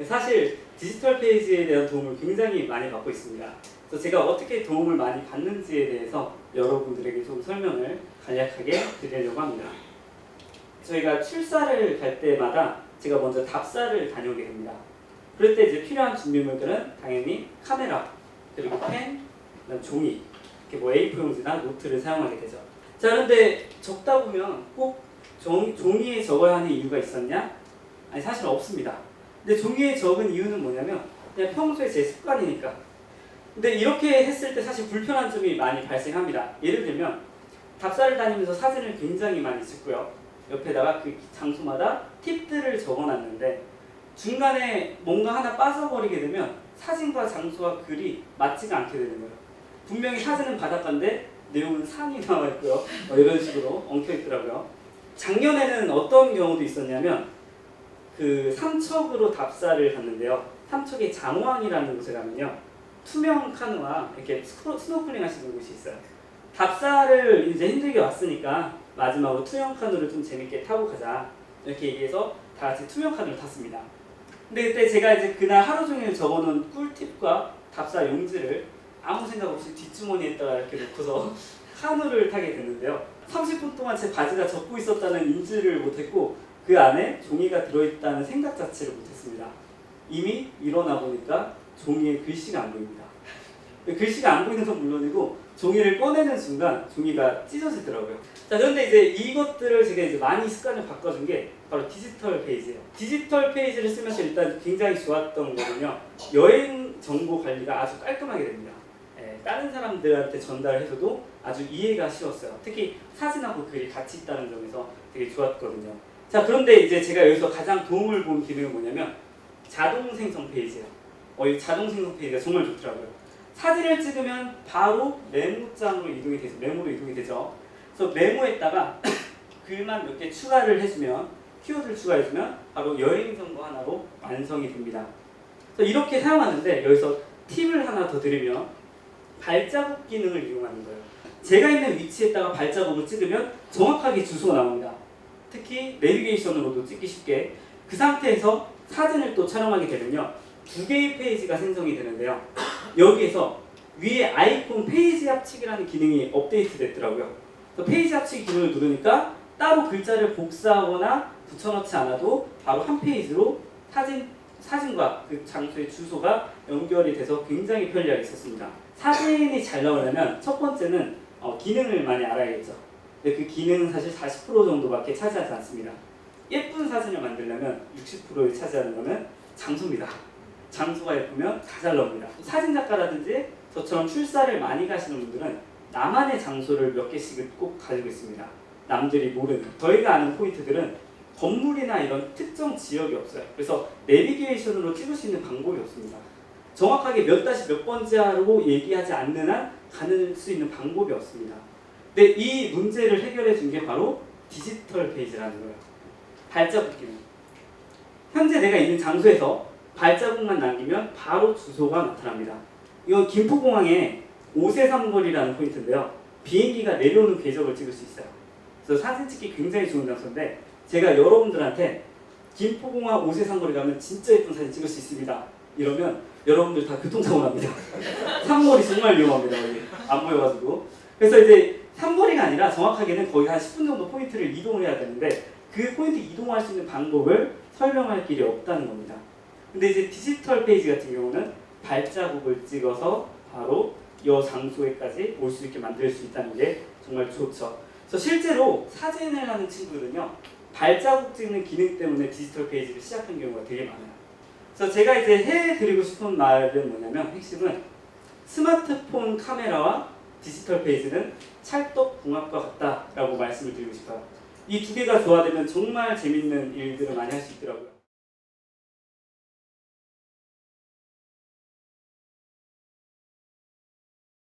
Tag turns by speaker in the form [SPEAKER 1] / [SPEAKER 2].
[SPEAKER 1] 사실 디지털 페이지에 대한 도움을 굉장히 많이 받고 있습니다. 그래서 제가 어떻게 도움을 많이 받는지에 대해서 여러분들에게 좀 설명을 간략하게 드리려고 합니다. 저희가 출사를 갈 때마다 제가 먼저 답사를 다녀오게 됩니다. 그럴 때 이제 필요한 준비물들은 당연히 카메라, 그리고 펜, 그다음 종이, 이렇게 뭐 A4 용지나 노트를 사용하게 되죠. 자, 그런데 적다 보면 꼭 종이에 적어야 하는 이유가 있었냐? 아니, 사실 없습니다. 근데 종이에 적은 이유는 뭐냐면 그냥 평소에 제 습관이니까. 근데 이렇게 했을 때 사실 불편한 점이 많이 발생합니다. 예를 들면 답사를 다니면서 사진을 굉장히 많이 찍고요. 옆에다가 그 장소마다 팁들을 적어놨는데 중간에 뭔가 하나 빠져버리게 되면 사진과 장소와 글이 맞지가 않게 되는 거예요. 분명히 사진은 바닷가인데 내용은 산이 나와 있고요. 이런 식으로 엉켜 있더라고요. 작년에는 어떤 경우도 있었냐면 그 삼척으로 답사를 갔는데요. 삼척에 장호항이라는 곳에 가면요, 투명 카누와 이렇게 스노클링 하시는 곳이 있어요. 답사를 이제 힘들게 왔으니까 마지막으로 투명 카누를 좀 재밌게 타고 가자, 이렇게 얘기해서 다 같이 투명 카누를 탔습니다. 근데 그때 제가 이제 그날 하루 종일 적어놓은 꿀팁과 답사 용지를 아무 생각 없이 뒷주머니에다가 이렇게 놓고서 카누를 타게 됐는데요. 30분 동안 제 바지가 젖고 있었다는 인지를 못했고 그 안에 종이가 들어있다는 생각 자체를 못했습니다. 이미 일어나 보니까 종이에 글씨가 안 보입니다. 글씨가 안 보이는 건 물론이고 종이를 꺼내는 순간 종이가 찢어지더라고요. 자, 그런데 이제 이것들을 제가 이제 많이 습관을 바꿔준 게 바로 디지털 페이지예요. 디지털 페이지를 쓰면서 일단 굉장히 좋았던 거는요, 여행 정보 관리가 아주 깔끔하게 됩니다. 다른 사람들한테 전달해서도 아주 이해가 쉬웠어요. 특히 사진하고 글이 같이 있다는 점에서 되게 좋았거든요. 자, 그런데 이제 제가 여기서 가장 도움을 본 기능은 뭐냐면 자동 생성 페이지예요. 이 자동 생성 페이지가 정말 좋더라고요. 사진을 찍으면 바로 메모장으로 이동이 되죠. 메모로 이동이 되죠. 그래서 메모에다가 글만 몇 개 추가를 해주면, 키워드를 추가해주면 바로 여행 정보 하나로 완성이 됩니다. 그래서 이렇게 사용하는데 여기서 팁을 하나 더 드리면 발자국 기능을 이용하는 거예요. 제가 있는 위치에다가 발자국을 찍으면 정확하게 주소가 나옵니다. 특히 내비게이션으로도 찍기 쉽게. 그 상태에서 사진을 또 촬영하게 되면요, 두 개의 페이지가 생성이 되는데요. 여기에서 위에 아이콘 페이지 합치기라는 기능이 업데이트 됐더라고요. 그래서 페이지 합치기 기능을 누르니까 따로 글자를 복사하거나 붙여넣지 않아도 바로 한 페이지로 사진과 그 장소의 주소가 연결이 돼서 굉장히 편리하게 썼습니다. 사진이 잘 나오려면 첫 번째는 기능을 많이 알아야겠죠. 근데 그 기능은 사실 40% 정도밖에 차지하지 않습니다. 예쁜 사진을 만들려면 60%를 차지하는 것은 장소입니다. 장소가 예쁘면 다 잘 나옵니다. 사진작가라든지 저처럼 출사를 많이 가시는 분들은 나만의 장소를 몇 개씩은 꼭 가지고 있습니다. 남들이 모르는, 저희가 아는 포인트들은 건물이나 이런 특정 지역이 없어요. 그래서 내비게이션으로 찍을 수 있는 방법이 없습니다. 정확하게 몇 다시 몇 번째로 얘기하지 않는 한 가는 수 있는 방법이 없습니다. 근데 이 문제를 해결해 준 게 바로 디지털 페이지라는 거예요. 발자국 기능. 현재 내가 있는 장소에서 발자국만 남기면 바로 주소가 나타납니다. 이건 김포공항의 5세3 거리라는 포인트인데요. 비행기가 내려오는 궤적을 찍을 수 있어요. 그래서 사진 찍기 굉장히 좋은 장소인데 제가 여러분들한테 김포공항 5세3 거리 가면 진짜 예쁜 사진 찍을 수 있습니다, 이러면 여러분들 다 교통사고 납니다. 삼거리 정말 위험합니다. 여기 안 보여가지고. 그래서 이제 삼거리가 아니라 정확하게는 거의 한 10분 정도 포인트를 이동을 해야 되는데 그 포인트 이동할 수 있는 방법을 설명할 길이 없다는 겁니다. 근데 이제 디지털 페이지 같은 경우는 발자국을 찍어서 바로 이 장소에까지 올 수 있게 만들 수 있다는 게 정말 좋죠. 그래서 실제로 사진을 하는 친구들은요, 발자국 찍는 기능 때문에 디지털 페이지를 시작한 경우가 되게 많아요. 그래서 제가 이제 해드리고 싶은 말은 뭐냐면, 핵심은 스마트폰 카메라와 디지털 페이지는 찰떡궁합과 같다라고 말씀을 드리고 싶어요. 이 두 개가 조화되면 정말 재밌는 일들을 많이 할 수 있더라고요.